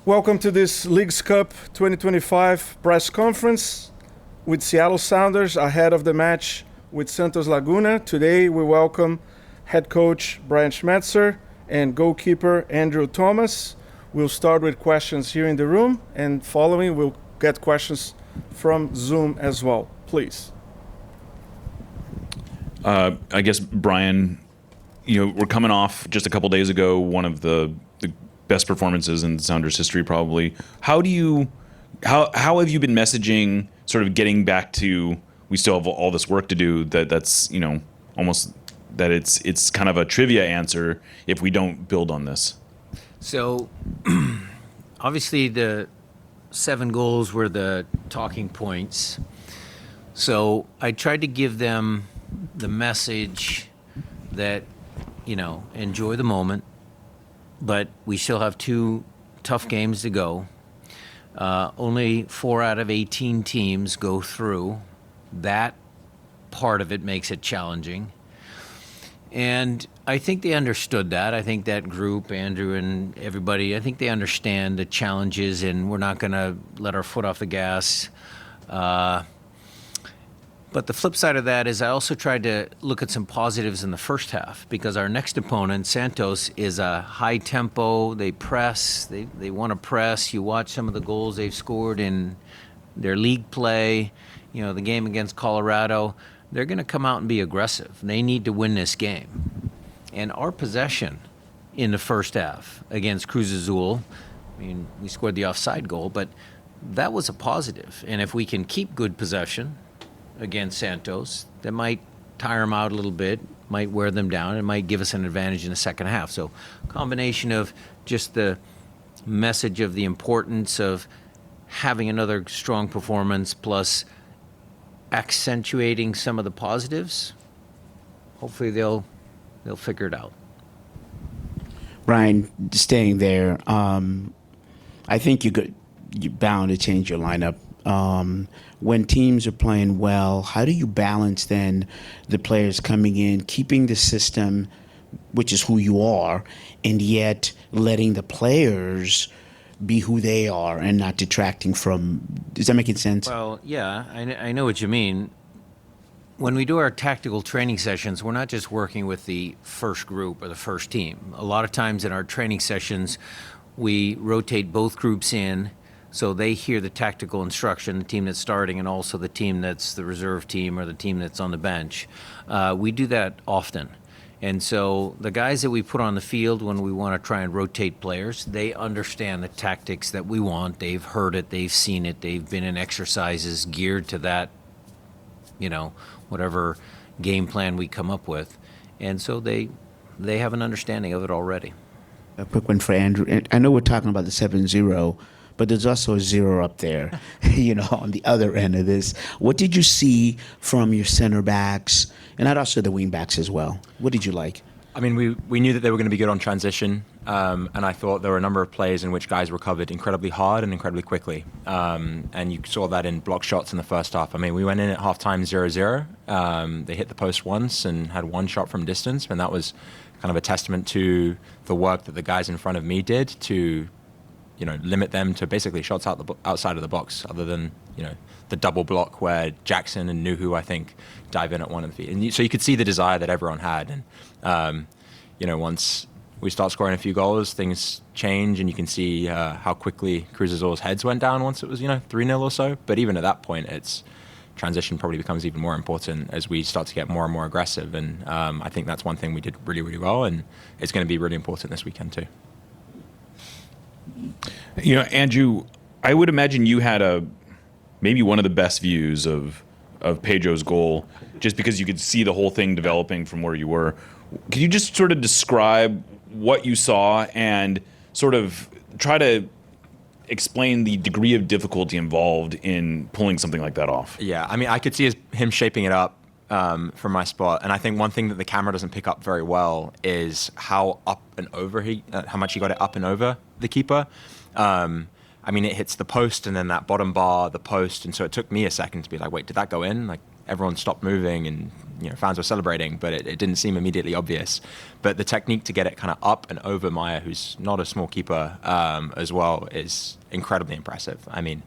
Welcome to this Leagues Cup 2025 press conference with Seattle Sounders ahead of the match with Santos Laguna. Today we welcome head coach Brian Schmetzer and goalkeeper Andrew Thomas. We'll start with questions here in the room, and following we'll get questions from Zoom as well. Please. I guess, Brian, we're coming off just a couple days ago, one of the best performances in Sounders history, probably. How have you been messaging, sort of getting back to, we still have all this work to do, that's almost that it's kind of a trivia answer if we don't build on this? So obviously the 7 goals were the talking points. So I tried to give them the message that, enjoy the moment, but we still have 2 tough games to go. Only 4 out of 18 teams go through. That part of it makes it challenging. And I think they understood that. I think that group, Andrew and everybody, I think they understand the challenges, and we're not going to let our foot off the gas. But the flip side of that is I also tried to look at some positives in the first half, because our next opponent, Santos, is a high tempo. They press. They want to press. You watch some of the goals they've scored in their league play, the game against Colorado. They're going to come out and be aggressive. They need to win this game. And our possession in the first half against Cruz Azul, we scored the offside goal, but that was a positive. And if we can keep good possession against Santos, that might tire them out a little bit, might wear them down, and might give us an advantage in the second half. So combination of just the message of the importance of having another strong performance plus accentuating some of the positives, hopefully they'll figure it out. Brian, staying there, I think you're bound to change your lineup. When teams are playing well, how do you balance then the players coming in, keeping the system, which is who you are, and yet letting the players be who they are and not detracting from? Does that make sense? Well, yeah, I know what you mean. When we do our tactical training sessions, we're not just working with the first group or the first team. A lot of times in our training sessions, we rotate both groups in, so they hear the tactical instruction, the team that's starting, and also the team that's the reserve team or the team that's on the bench. We do that often. And so the guys that we put on the field when we want to try and rotate players, they understand the tactics that we want. They've heard it, they've seen it, they've been in exercises geared to that, whatever game plan we come up with. And so they have an understanding of it already. A quick one for Andrew. And I know we're talking about the 7-0, but there's also a 0 up there, on the other end of this. What did you see from your center backs, and also the wing backs as well? What did you like? We knew that they were going to be good on transition, and I thought there were a number of plays in which guys recovered incredibly hard and incredibly quickly. And you saw that in block shots in the first half. We went in at halftime 0-0. They hit the post once and had 1 shot from distance, and that was kind of a testament to the work that the guys in front of me did to limit them to basically shots outside of the box, other than, the double block where Jackson and Nuhu, I think, dive in at one of the feet. And so you could see the desire that everyone had. And, once we start scoring a few goals, things change, and you can see how quickly Cruz Azul's heads went down once it was, 3-0 or so. But even at that point, transition probably becomes even more important as we start to get more and more aggressive. And I think that's one thing we did really, really well, and it's going to be really important this weekend too. Andrew, I would imagine you had maybe one of the best views of Pedro's goal, just because you could see the whole thing developing from where you were. Could you just sort of describe what you saw and sort of try to explain the degree of difficulty involved in pulling something like that off? Yeah, I could see him shaping it up from my spot, and I think one thing that the camera doesn't pick up very well is how up and over how much he got it up and over the keeper. It hits the post and then that bottom bar, the post, and so it took me a second to be like, wait, did that go in? everyone stopped moving and fans were celebrating, but it didn't seem immediately obvious. But the technique to get it kind of up and over Maya, who's not a small keeper as well, is incredibly impressive. I mean,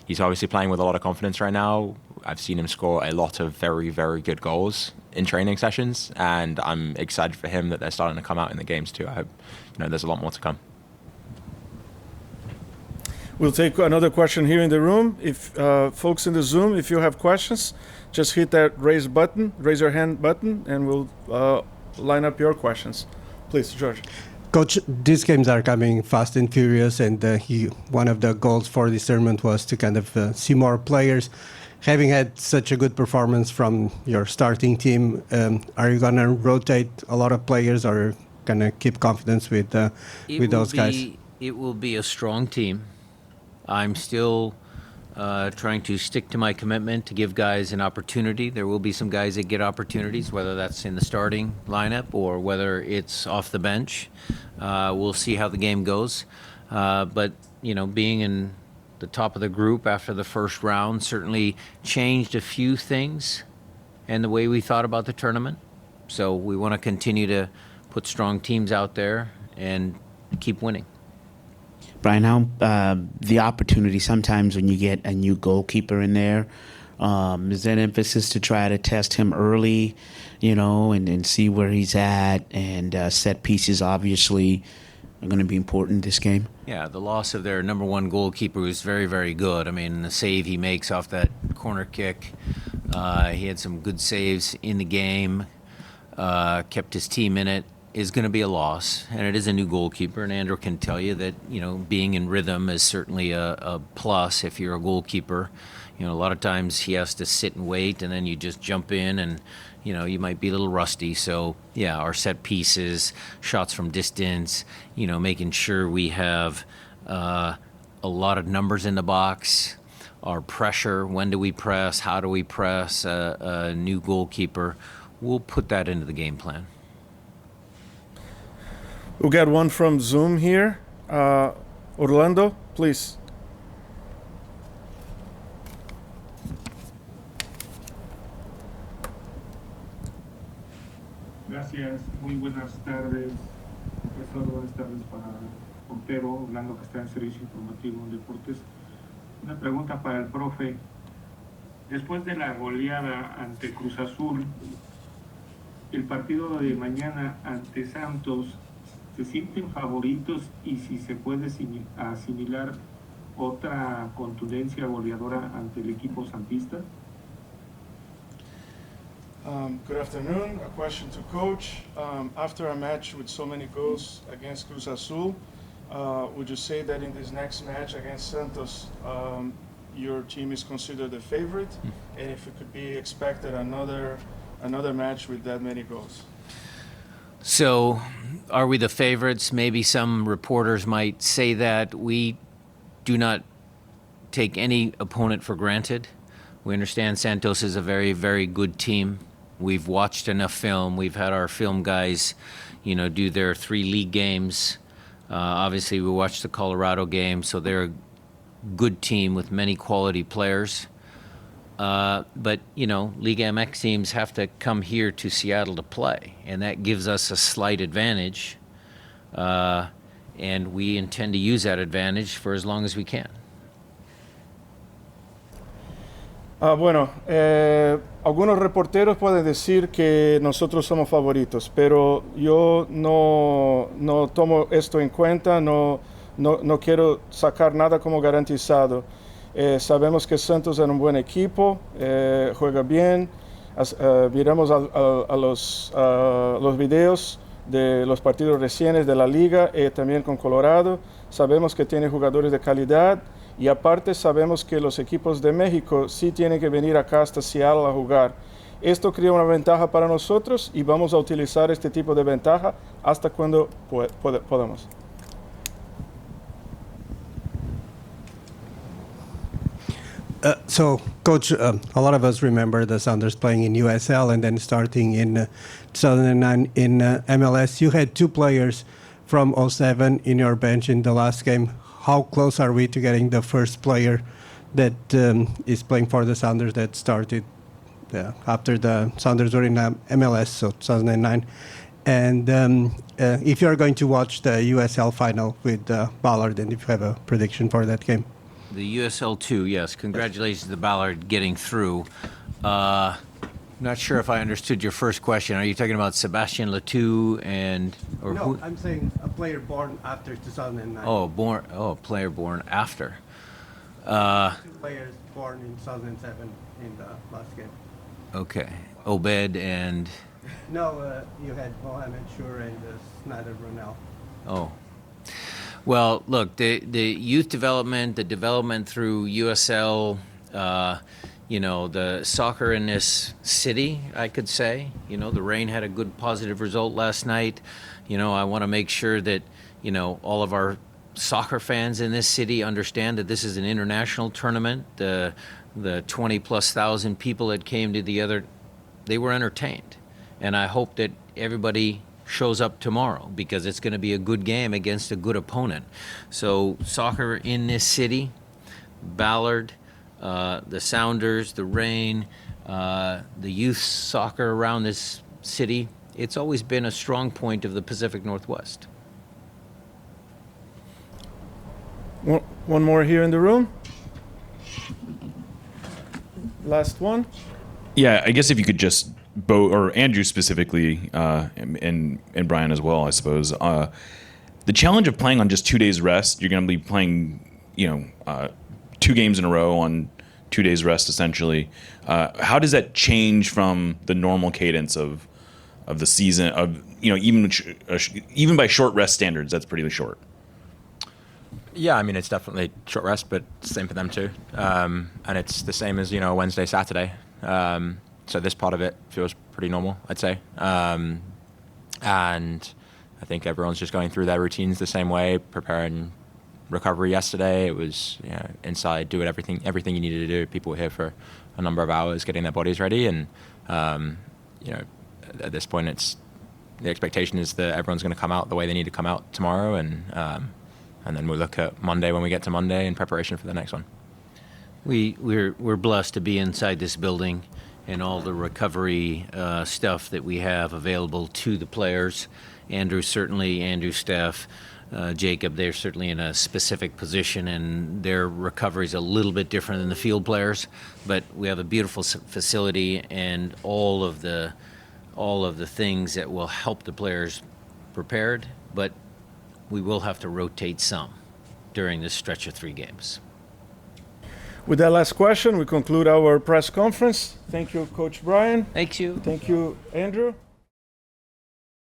he's obviously playing with a lot of confidence right now. I've seen him score a lot of very, very good goals in training sessions, and I'm excited for him that they're starting to come out in the games too. I hope there's a lot more to come. We'll take another question here in the room. If folks in the Zoom, if you have questions, just hit that raise your hand button, and we'll line up your questions. Please, George. Coach, these games are coming fast and furious, and one of the goals for this tournament was to kind of see more players. Having had such a good performance from your starting team, are you going to rotate a lot of players, or going to keep confidence with those guys? It will be a strong team. I'm still trying to stick to my commitment to give guys an opportunity. There will be some guys that get opportunities, whether that's in the starting lineup or whether it's off the bench. We'll see how the game goes. But, being in the top of the group after the first round certainly changed a few things and the way we thought about the tournament. So we want to continue to put strong teams out there and keep winning. Brian, how the opportunity sometimes when you get a new goalkeeper in there, is there an emphasis to try to test him early, and see where he's at, and set pieces obviously are going to be important this game? Yeah, the loss of their number one goalkeeper was very, very good. I mean, the save he makes off that corner kick, he had some good saves in the game, kept his team in it, is going to be a loss. And it is a new goalkeeper, and Andrew can tell you that, being in rhythm is certainly a plus if you're a goalkeeper. A lot of times he has to sit and wait, and then you just jump in and, you might be a little rusty. So, yeah, our set pieces, shots from distance, making sure we have a lot of numbers in the box, our pressure, when do we press, how do we press, a new goalkeeper. We'll put that into the game plan. We'll get one from Zoom here. Orlando, please. Gracias, muy buenas tardes, profesor, buenas tardes para Montero, Orlando, que está en Servicio Informativo en Deportes. Una pregunta para el profe. Después de la goleada ante Cruz Azul, el partido de mañana ante Santos, ¿se sienten favoritos y si se puede asimilar otra contundencia goleadora ante el equipo santista? Good afternoon. A question to Coach. After a match with so many goals against Cruz Azul, would you say that in this next match against Santos, your team is considered the favorite? And if it could be expected another match with that many goals? So, are we the favorites? Maybe some reporters might say that. We do not take any opponent for granted. We understand Santos is a very, very good team. We've watched enough film. We've had our film guys, do their 3 league games. Obviously, we watched the Colorado game, so they're a good team with many quality players. But, Liga MX teams have to come here to Seattle to play, and that gives us a slight advantage, and we intend to use that advantage for as long as we can. Algunos reporteros pueden decir que nosotros somos favoritos, pero yo no tomo esto en cuenta, no quiero sacar nada como garantizado. Sabemos que Santos es un buen equipo, juega bien, miramos a los videos de los partidos recientes de la liga y también con Colorado. Sabemos que tiene jugadores de calidad. Y aparte sabemos que los equipos de México sí tienen que venir acá hasta Seattle a jugar. Esto crea una ventaja para nosotros y vamos a utilizar este tipo de ventaja hasta cuando podamos. So, Coach, a lot of us remember the Sounders playing in USL and then starting in 2009 in MLS. You had 2 players from 07 in your bench in the last game. How close are we to getting the first player that is playing for the Sounders that started after the Sounders were in MLS, so 2009. And if you're going to watch the USL final with Ballard, and if you have a prediction for that game. The USL 2, yes. Congratulations to Ballard getting through. Not sure if I understood your first question. Are you talking about Sebastian Letou or no, who? I'm saying a player born after 2009. A player born after. 2 players born in 2007 in the last game. Okay. Obed and... No, you had Mohamed Shur and Snyder Brunel. Oh. Well, look, the youth development, the development through USL, the soccer in this city, I could say. The Rain had a good positive result last night. I want to make sure that, all of our soccer fans in this city understand that this is an international tournament. The 20+ thousand people that came to they were entertained. And I hope that everybody shows up tomorrow because it's going to be a good game against a good opponent. So soccer in this city, Ballard, the Sounders, the Rain, the youth soccer around this city, it's always been a strong point of the Pacific Northwest. One more here in the room. Last one. Yeah, I guess if you could just or Andrew specifically, and Brian as well, I suppose. The challenge of playing on just 2 days rest, you're going to be playing, 2 games in a row on 2 days rest, essentially. How does that change from the normal cadence of the season? Even by short rest standards, that's pretty short. Yeah, I mean, it's definitely short rest, but it's the same for them too. And it's the same as, Wednesday, Saturday. So this part of it feels pretty normal, I'd say. And I think everyone's just going through their routines the same way, preparing recovery yesterday. It was inside, do everything you needed to do. People were here for a number of hours getting their bodies ready. And, at this point, the expectation is that everyone's going to come out the way they need to come out tomorrow. And then we'll look at Monday when we get to Monday in preparation for the next one. We're blessed to be inside this building and all the recovery stuff that we have available to the players. Andrew's staff, Jacob, they're certainly in a specific position, and their recovery is a little bit different than the field players. But we have a beautiful facility and all of the things that will help the players prepared. But we will have to rotate some during this stretch of 3 games. With that last question, we conclude our press conference. Thank you, Coach Brian. Thank you. Thank you, Andrew.